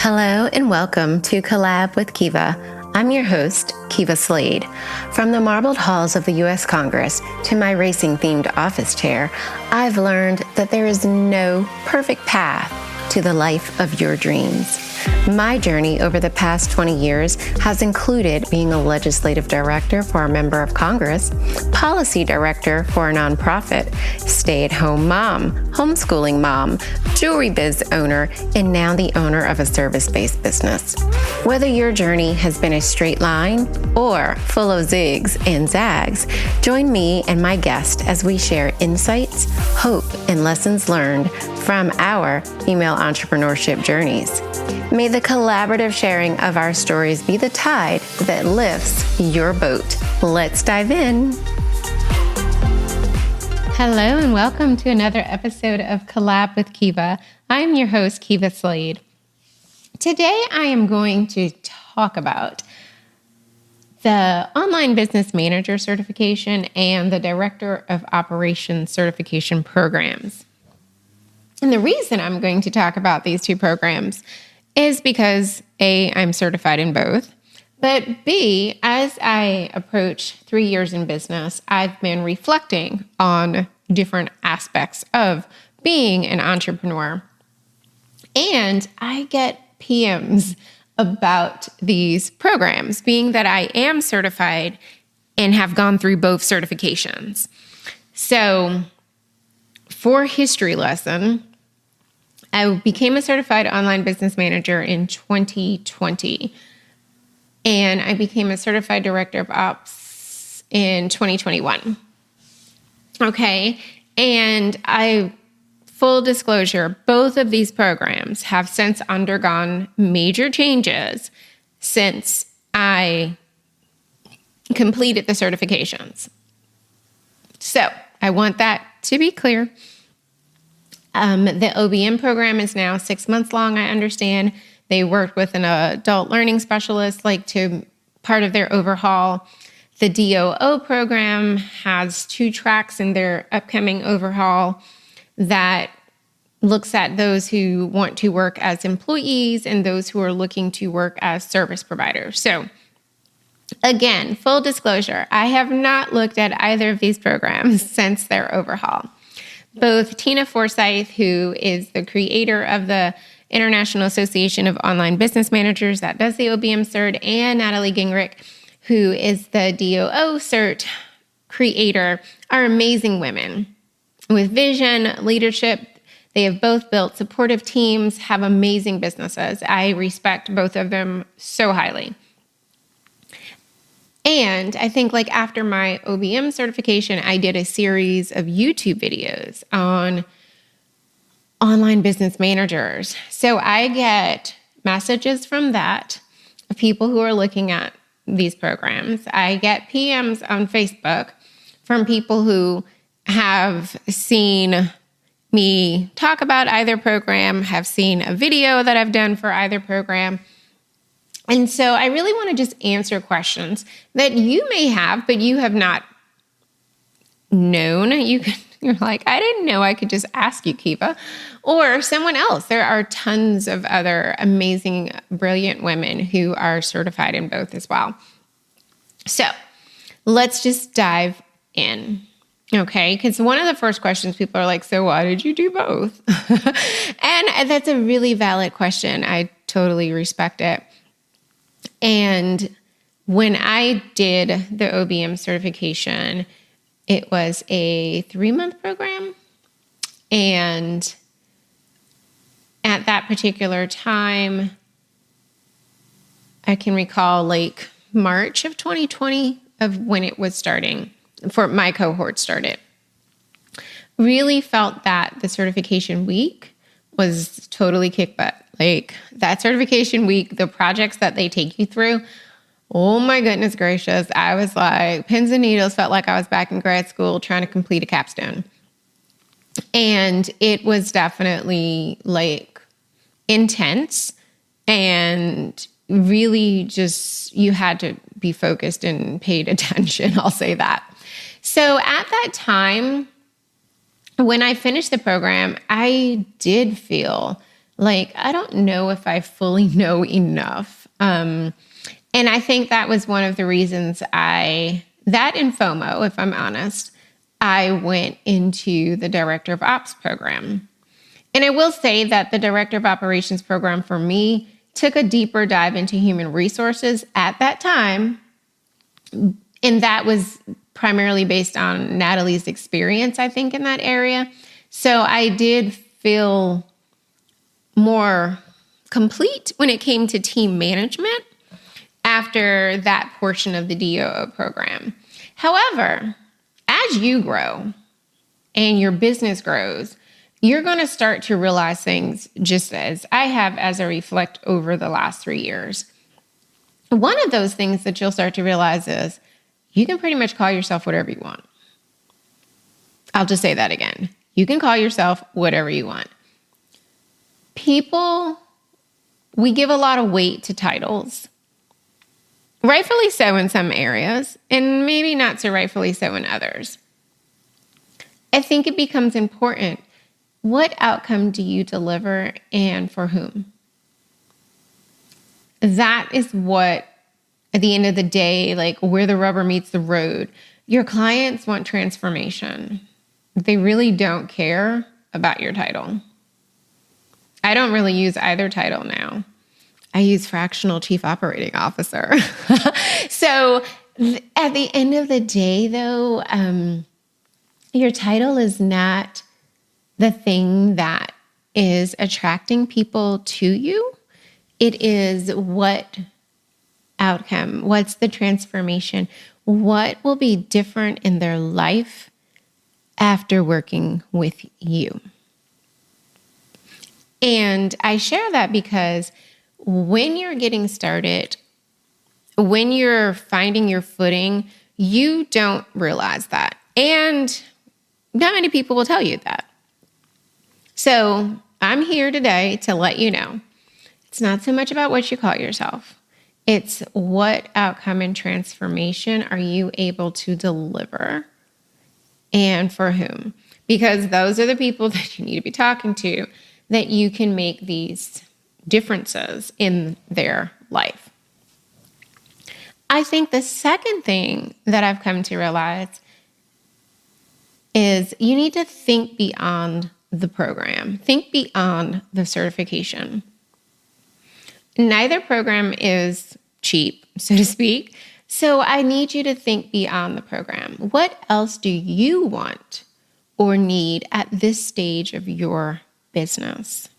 Hello and welcome to Collab with Kiva. I'm your host, Kiva Slade. From the marbled halls of the U.S. Congress to my racing-themed office chair, I've learned that there is no perfect path to the life of your dreams. My journey over the past 20 years has included being a legislative director for a member of Congress, policy director for a nonprofit, stay-at-home mom, homeschooling mom, jewelry biz owner, and now the owner of a service-based business. Whether your journey has been a straight line or full of zigs and zags, join me and my guest as we share insights, hope, and lessons learned from our female entrepreneurship journeys. May the collaborative sharing of our stories be the tide that lifts your boat. Let's dive in. Hello and welcome to another episode of Collab with Kiva. I'm your host, Kiva Slade. Today I am going to talk about the Online Business Manager certification and the Director of Operations certification programs. And the reason I'm going to talk about these two programs is because A, I'm certified in both, but B, as I approach 3 years in business, I've been reflecting on different aspects of being an entrepreneur. And I get PMs about these programs, being that I am certified and have gone through both certifications. So for history lesson, I became a certified online business manager in 2020, and I became a certified director of ops in 2021. Okay, and full disclosure, both of these programs have since undergone major changes since I completed the certifications. So I want that to be clear. The OBM program is now 6 months long, I understand. They worked with an adult learning specialist, to part of their overhaul. The DOO program has 2 tracks in their upcoming overhaul that looks at those who want to work as employees and those who are looking to work as service providers. So again, full disclosure, I have not looked at either of these programs since their overhaul. Both Tina Forsyth, who is the creator of the International Association of Online Business Managers that does the OBM cert, and Natalie Gingrich, who is the DOO cert creator, are amazing women with vision, leadership. They have both built supportive teams, have amazing businesses. I respect both of them so highly. And I think after my OBM certification, I did a series of YouTube videos on online business managers. So I get messages from that of people who are looking at these programs. I get PMs on Facebook from people who have seen me talk about either program, have seen a video that I've done for either program. And so I really want to just answer questions that you may have, but you have not known. You're like, I didn't know I could just ask you, Kiva, or someone else. There are tons of other amazing, brilliant women who are certified in both as well. So let's just dive in. Okay, because one of the first questions people are like, so why did you do both? And that's a really valid question. I totally respect it. And when I did the OBM certification, it was a 3-month program. And at that particular time, I can recall March of 2020 of when it was starting, for my cohort started. Really felt that the certification week was totally kick butt. That certification week, the projects that they take you through, oh my goodness gracious. I was pins and needles, felt like I was back in grad school trying to complete a capstone. And it was definitely intense and really just, you had to be focused and paid attention. I'll say that. So at that time, when I finished the program, I did feel Like, I don't know if I fully know enough. And I think that was one of the reasons that in FOMO, if I'm honest, I went into the Director of Ops program. And I will say that the Director of Operations program for me took a deeper dive into human resources at that time. And that was primarily based on Natalie's experience, I think, in that area. So I did feel more complete when it came to team management after that portion of the DOO program. However, as you grow and your business grows, you're going to start to realize things just as I have as I reflect over the last 3 years. One of those things that you'll start to realize is you can pretty much call yourself whatever you want. I'll just say that again. You can call yourself whatever you want. People, we give a lot of weight to titles. Rightfully so in some areas, and maybe not so rightfully so in others. I think it becomes important. What outcome do you deliver and for whom? That is what, at the end of the day, like where the rubber meets the road. Your clients want transformation. They really don't care about your title. I don't really use either title now. I use fractional chief operating officer. So at the end of the day, though, your title is not the thing that is attracting people to you. It is what outcome, what's the transformation, what will be different in their life after working with you. And I share that because when you're getting started, when you're finding your footing, you don't realize that. And not many people will tell you that. So I'm here today to let you know, it's not so much about what you call yourself. It's what outcome and transformation are you able to deliver and for whom? Because those are the people that you need to be talking to, that you can make these differences in their life. I think the second thing that I've come to realize is you need to think beyond the program. Think beyond the certification. Neither program is cheap, so to speak. So I need you to think beyond the program. What else do you want or need at this stage of your business?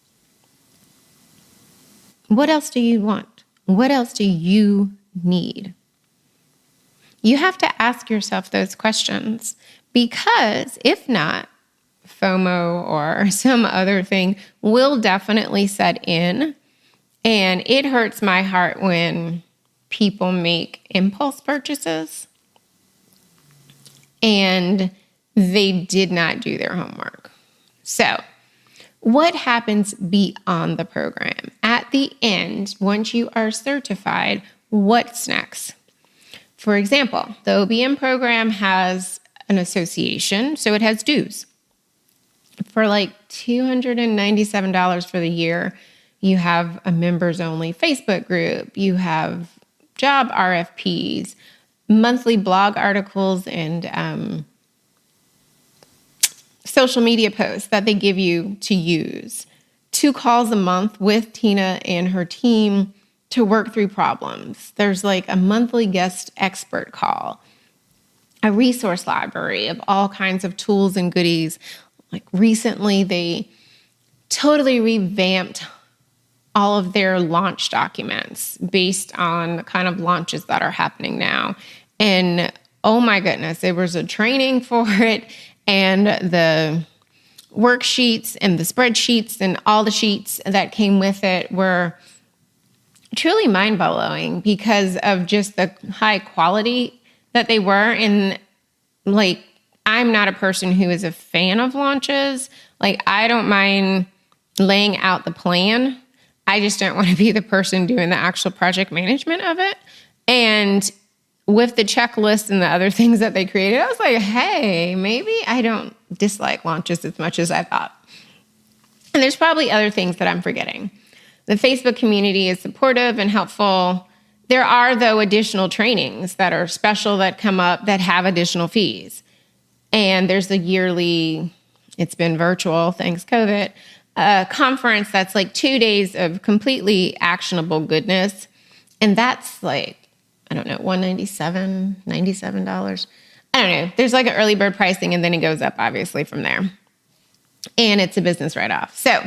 What else do you want? What else do you need? You have to ask yourself those questions, because if not, FOMO or some other thing will definitely set in. And it hurts my heart when people make impulse purchases and they did not do their homework. So what happens beyond the program? At the end, once you are certified, what's next? For example, the OBM program has an association, so it has dues. For like $297 for the year, you have a members-only Facebook group, you have job RFPs, monthly blog articles, and social media posts that they give you to use, 2 calls a month with Tina and her team to work through problems. There's like a monthly guest expert call, a resource library of all kinds of tools and goodies. Like recently, they totally revamped all of their launch documents based on the kind of launches that are happening now. And oh my goodness, there was a training for it, and the worksheets and the spreadsheets and all the sheets that came with it were truly mind-blowing because of just the high quality that they were. And like, I'm not a person who is a fan of launches. Like, I don't mind laying out the plan. I just don't want to be the person doing the actual project management of it. And with the checklist and the other things that they created, I was like, hey, maybe I don't dislike launches as much as I thought. And there's probably other things that I'm forgetting. The Facebook community is supportive and helpful. There are, though, additional trainings that are special that come up that have additional fees. And there's a yearly, it's been virtual, thanks COVID, conference that's like 2 days of completely actionable goodness. And that's like, I don't know, $197, $97. I don't know. There's like an early bird pricing and then it goes up obviously from there. And it's a business write-off. So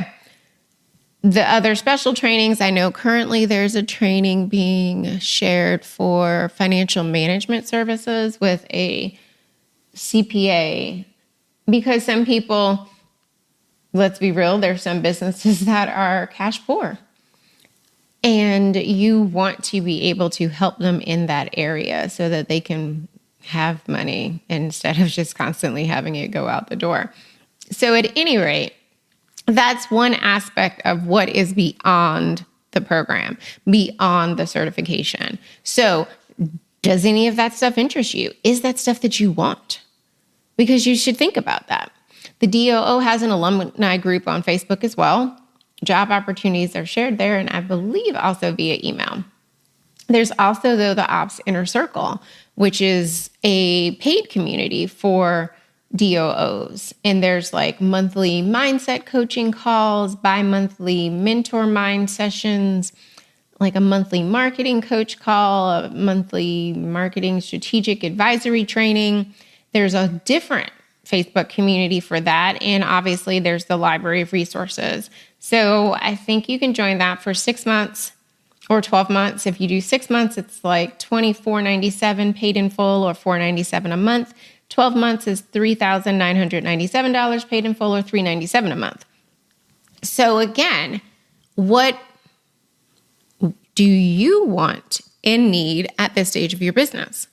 the other special trainings, I know currently there's a training being shared for financial management services with a CPA, because some people, let's be real, there's some businesses that are cash poor. And you want to be able to help them in that area so that they can have money instead of just constantly having it go out the door. So at any rate, that's one aspect of what is beyond the program, beyond the certification. So does any of that stuff interest you? Is that stuff that you want? Because you should think about that. The DOO has an alumni group on Facebook as well. Job opportunities are shared there, and I believe also via email. There's also, though, the Ops Inner Circle, which is a paid community for DOOs. And there's like monthly mindset coaching calls, bi-monthly mentor mind sessions, like a monthly marketing coach call, a monthly marketing strategic advisory training. There's a different Facebook community for that. And obviously there's the library of resources. So I think you can join that for 6 months or 12 months. If you do 6 months, it's like $24.97 paid in full or $497 a month. 12 months is $3,997 paid in full or $397 a month. So again, what do you want and need at this stage of your business?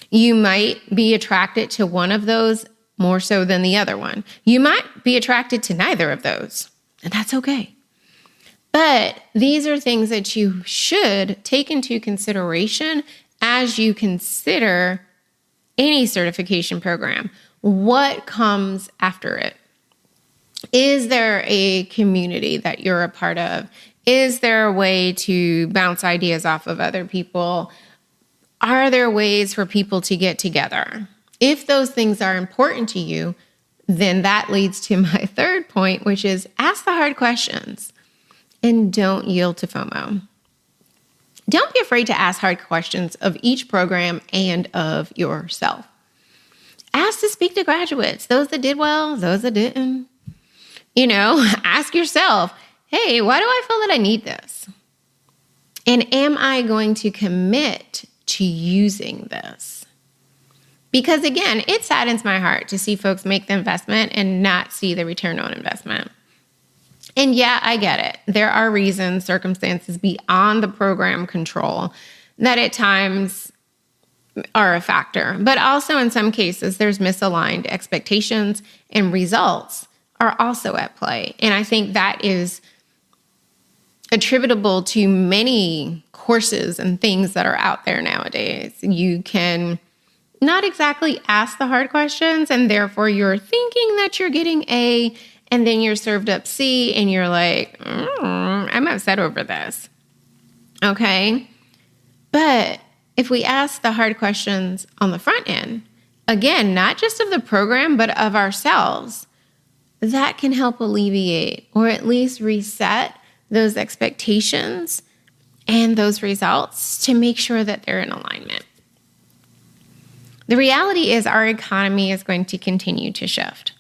You might be attracted to one of those more so than the other one. You might be attracted to neither of those, and that's okay. But these are things that you should take into consideration as you consider any certification program. What comes after it? Is there a community that you're a part of? Is there a way to bounce ideas off of other people? Are there ways for people to get together? If those things are important to you, then that leads to my third point, which is ask the hard questions and don't yield to FOMO. Don't be afraid to ask hard questions of each program and of yourself. Ask to speak to graduates, those that did well, those that didn't. Ask yourself, hey, why do I feel that I need this? And am I going to commit to using this? Because again, it saddens my heart to see folks make the investment and not see the return on investment. And yeah, I get it. There are reasons, circumstances beyond the program control that at times are a factor. But also in some cases, there's misaligned expectations and results are also at play. And I think that is attributable to many courses and things that are out there nowadays. You can not exactly ask the hard questions, and therefore you're thinking that you're getting A, and then you're served up C, and you're like, I'm upset over this. Okay? But if we ask the hard questions on the front end, again, not just of the program, but of ourselves, that can help alleviate or at least reset those expectations and those results to make sure that they're in alignment. The reality is our economy is going to continue to shift.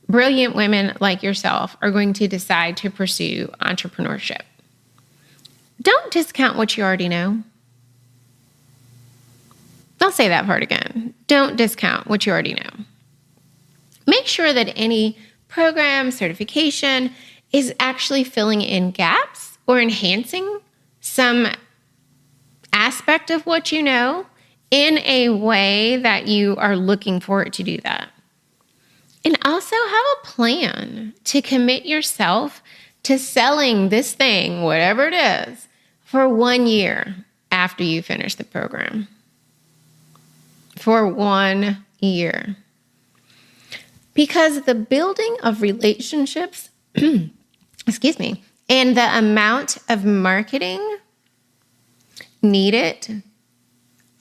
Brilliant women like yourself are going to decide to pursue entrepreneurship. Don't discount what you already know. I'll say that part again. Don't discount what you already know. Make sure that any program, certification is actually filling in gaps or enhancing some aspect of what you know in a way that you are looking for it to do that. And also have a plan to commit yourself to selling this thing, whatever it is, for 1 year after you finish the program. For 1 year. Because the building of relationships excuse me, and the amount of marketing needed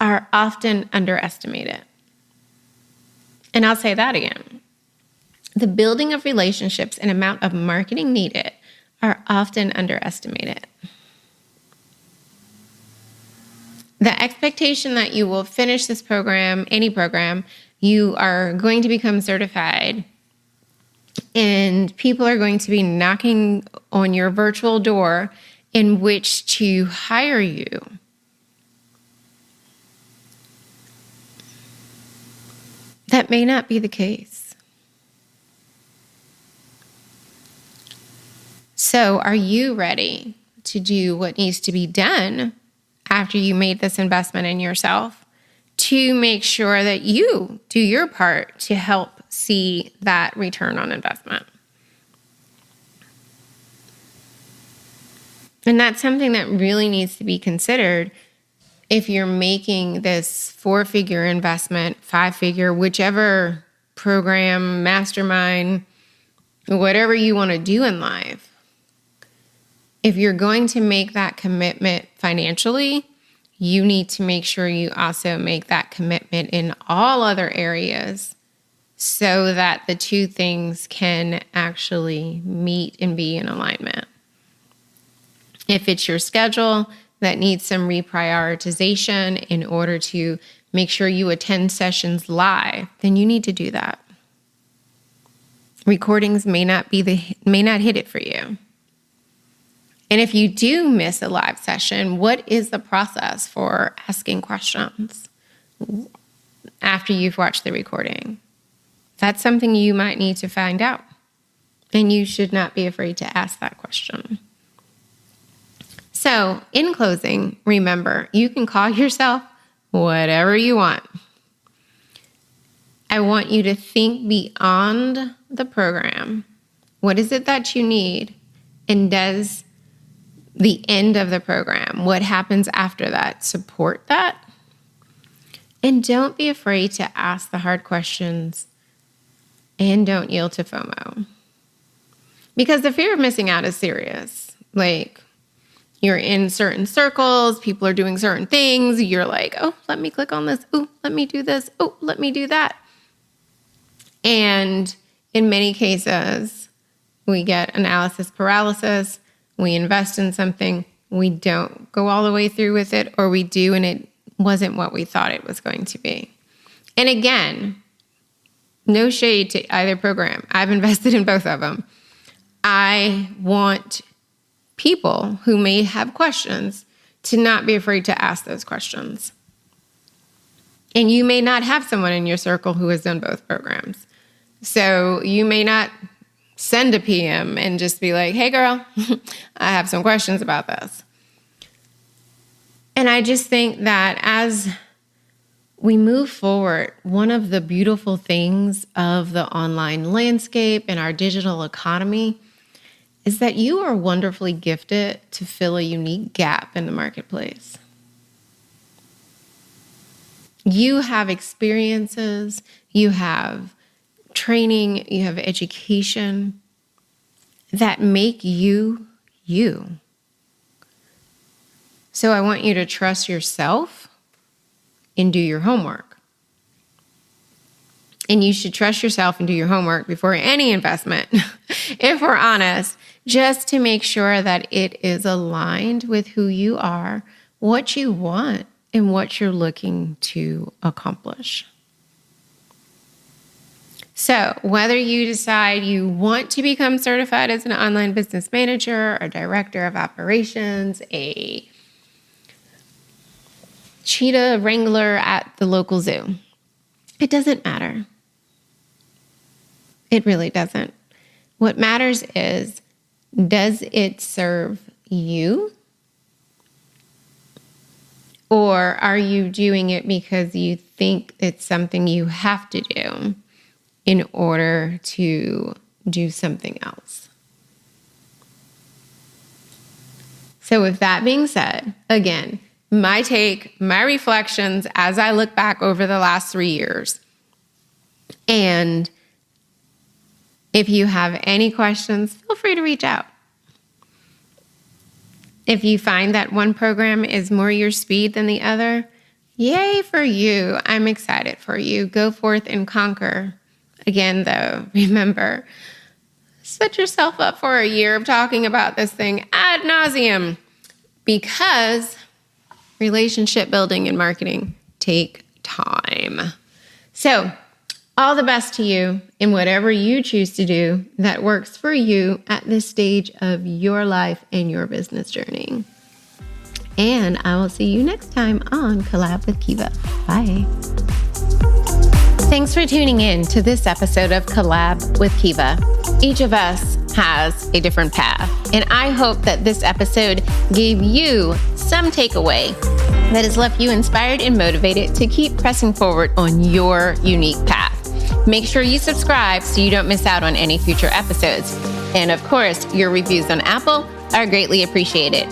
are often underestimated. And I'll say that again. The building of relationships and amount of marketing needed are often underestimated. The expectation that you will finish this program, any program, you are going to become certified, and people are going to be knocking on your virtual door in which to hire you. That may not be the case. So, are you ready to do what needs to be done after you made this investment in yourself to make sure that you do your part to help see that return on investment? And that's something that really needs to be considered if you're making this 4-figure investment, 5-figure, whichever program, mastermind, whatever you want to do in life. If you're going to make that commitment financially, you need to make sure you also make that commitment in all other areas so that the two things can actually meet and be in alignment. If it's your schedule that needs some reprioritization in order to make sure you attend sessions live, then you need to do that. Recordings may not hit it for you. And if you do miss a live session, what is the process for asking questions after you've watched the recording? That's something you might need to find out. And you should not be afraid to ask that question. So, in closing, remember, you can call yourself whatever you want. I want you to think beyond the program. What is it that you need? And does the end of the program, what happens after that, support that? And don't be afraid to ask the hard questions, and don't yield to FOMO. Because the fear of missing out is serious. Like, you're in certain circles, people are doing certain things, you're like, oh, let me click on this, oh, let me do this, oh, let me do that. And in many cases, we get analysis paralysis, we invest in something, we don't go all the way through with it, or we do and it wasn't what we thought it was going to be. And again, no shade to either program. I've invested in both of them. I want people who may have questions to not be afraid to ask those questions. And you may not have someone in your circle who has done both programs. So you may not send a PM and just be like, hey girl, I have some questions about this. And I just think that as we move forward, one of the beautiful things of the online landscape and our digital economy is that you are wonderfully gifted to fill a unique gap in the marketplace. You have experiences, you have training, you have education that make you you. So I want you to trust yourself and do your homework. And you should trust yourself and do your homework before any investment, if we're honest, just to make sure that it is aligned with who you are, what you want, and what you're looking to accomplish. So whether you decide you want to become certified as an online business manager, a director of operations, a cheetah wrangler at the local zoo, it doesn't matter. It really doesn't. What matters is, does it serve you? Or are you doing it because you think it's something you have to do in order to do something else? So with that being said, again, my take, my reflections as I look back over the last 3 years, and If you have any questions, feel free to reach out. If you find that one program is more your speed than the other, yay for you. I'm excited for you. Go forth and conquer. Again, though, remember, set yourself up for a year of talking about this thing ad nauseum, because relationship building and marketing take time. So, all the best to you in whatever you choose to do that works for you at this stage of your life and your business journey. And I will see you next time on Collab with Kiva. Bye. Thanks for tuning in to this episode of Collab with Kiva. Each of us has a different path, and I hope that this episode gave you some takeaway that has left you inspired and motivated to keep pressing forward on your unique path. Make sure you subscribe so you don't miss out on any future episodes. And of course, your reviews on Apple are greatly appreciated.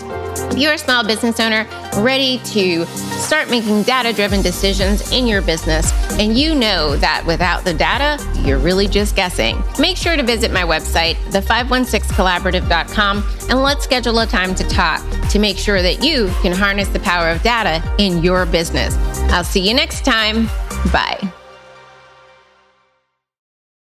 If you're a small business owner ready to start making data-driven decisions in your business, and you know that without the data, you're really just guessing, make sure to visit my website, the516collaborative.com, and let's schedule a time to talk to make sure that you can harness the power of data in your business. I'll see you next time. Bye.